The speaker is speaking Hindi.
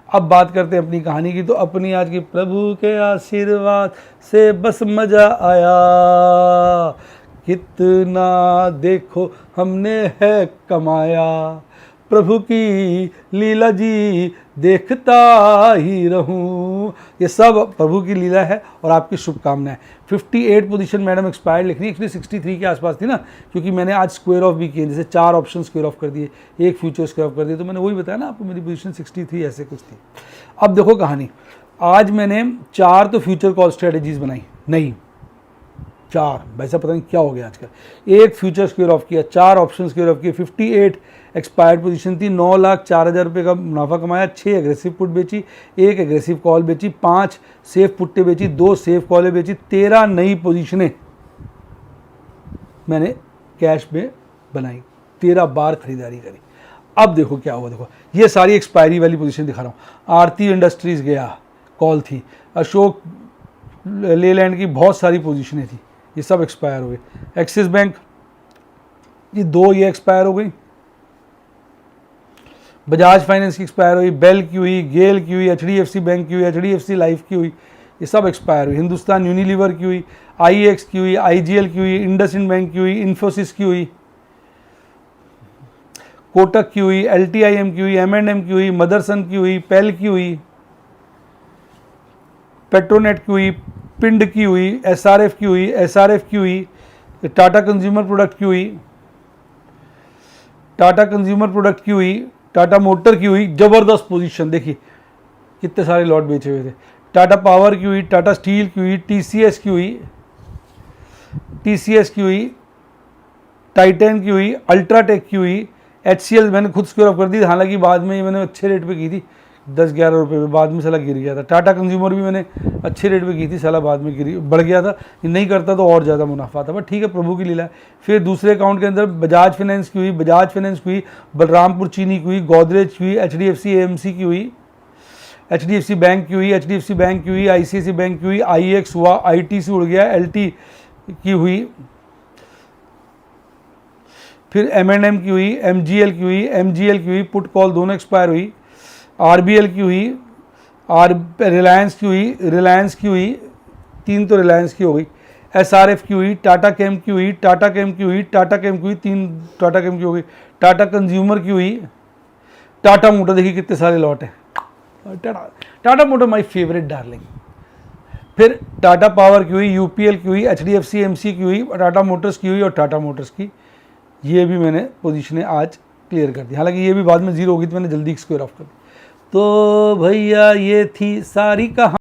अब बात करते हैं अपनी कहानी की। तो अपनी आज की, प्रभु के आशीर्वाद से बस मज़ा आया, कितना देखो हमने है कमाया, प्रभु की लीला जी देखता ही रहूं। ये सब प्रभु की लीला है और आपकी शुभकामनाएं। 58 पोजीशन मैडम एक्सपायर्ड लिख रही है, एक्चुअली 63 के आसपास थी ना, क्योंकि मैंने आज स्क्वायर ऑफ भी किए, जैसे 4 ऑप्शन स्क्वायर ऑफ कर दिए, एक फ्यूचर स्क्वायर ऑफ कर दिए, तो मैंने वही बताया ना आपको, मेरी पोजीशन 63 ऐसे कुछ थी। अब देखो कहानी, आज मैंने 4 तो फ्यूचर कॉल स्ट्रेटेजीज बनाई, नहीं 4, वैसा पता नहीं क्या हो गया आजकल। एक फ्यूचर स्क्वायर ऑफ किया, 4 ऑप्शन स्क्वायर ऑफ किए, 58 एक्सपायर्ड पोजीशन थी, 9,04,000 रुपये का मुनाफा कमाया, 6 एग्रेसिव पुट बेची, 1 एग्रेसिव कॉल बेची, 5 सेफ पुट्टे बेची, 2 सेफ कॉलें बेची, 13 नई पोजीशनें मैंने कैश में बनाई, 13 बार खरीदारी करी। अब देखो क्या हुआ, देखो ये सारी एक्सपायरी वाली पोजीशन दिखा रहा हूँ। आरती इंडस्ट्रीज गया, कॉल थी, अशोक लेलैंड की बहुत सारी पोजीशनें थी, ये सब एक्सपायर हो गए। एक्सिस बैंक ये 2 ये एक्सपायर हो गई, बजाज फाइनेंस की एक्सपायर हुई, बेल की हुई, गेल की हुई, HDFC बैंक की हुई, HDFC लाइफ की हुई, ये सब एक्सपायर हुई। हिंदुस्तान यूनिलीवर की हुई, IEX की हुई, IGL की हुई, इंडसइंड बैंक की हुई, इन्फोसिस की हुई, कोटक की हुई, LTIM की हुई, M&M की हुई, मदरसन की हुई, पेल की हुई, पेट्रोनेट की हुई, पिंड की हुई, SRF की हुई, SRF की हुई, टाटा कंज्यूमर प्रोडक्ट की हुई, टाटा कंज्यूमर प्रोडक्ट की हुई, टाटा मोटर की हुई। जबरदस्त पोजीशन देखिए कितने सारे लॉट बेचे हुए थे। टाटा पावर की हुई, टाटा स्टील की हुई, TCS की हुई, TCS की हुई, टाइटन की हुई, अल्ट्राटेक की हुई, HCL मैंने खुद स्क्वायर ऑफ कर दी, हालांकि बाद में मैंने अच्छे रेट पे की थी, 10-11 रुपये में, बाद में साला गिर गया था। टाटा कंज्यूमर भी मैंने अच्छे रेट पे की थी, साला बाद में गिरी, बढ़ गया था, नहीं करता तो और ज़्यादा मुनाफा था, बट ठीक है, प्रभु की लीला है। फिर दूसरे अकाउंट के अंदर बजाज फाइनेंस की हुई, बजाज फाइनेंस की हुई, बलरामपुर चीनी की हुई, गोदरेज की हुई, HDFC AMC की हुई, HDFC बैंक की हुई, HDFC बैंक की हुई, ICICI बैंक की हुई, IEX हुआ, ITC उड़ गया, LT की हुई, फिर M&M की हुई, MGL की हुई, MGL की हुई, पुट कॉल दोनों एक्सपायर हुई, RBL की हुई, रिलायंस की हुई, रिलायंस की हुई, 3 तो रिलायंस की हो गई, SRF की हुई, टाटा केम की हुई, टाटा केम की हुई, टाटा केम की हुई, 3 टाटा केम की हो गई, टाटा कंज्यूमर की हुई, टाटा मोटर देखिए कितने सारे लॉट हैं, Tata motor my favourite darling. फिर टाटा पावर की हुई, UPL की हुई, HDFC AMC की हुई, टाटा मोटर्स की हुई और टाटा मोटर्स की, ये भी मैंने पोजीशनें आज क्लियर कर दी। हालांकि ये भी बाद में जीरो होगी तो मैंने जल्दी स्क्वायर ऑफ कर दी। तो भैया ये थी सारी कहानी।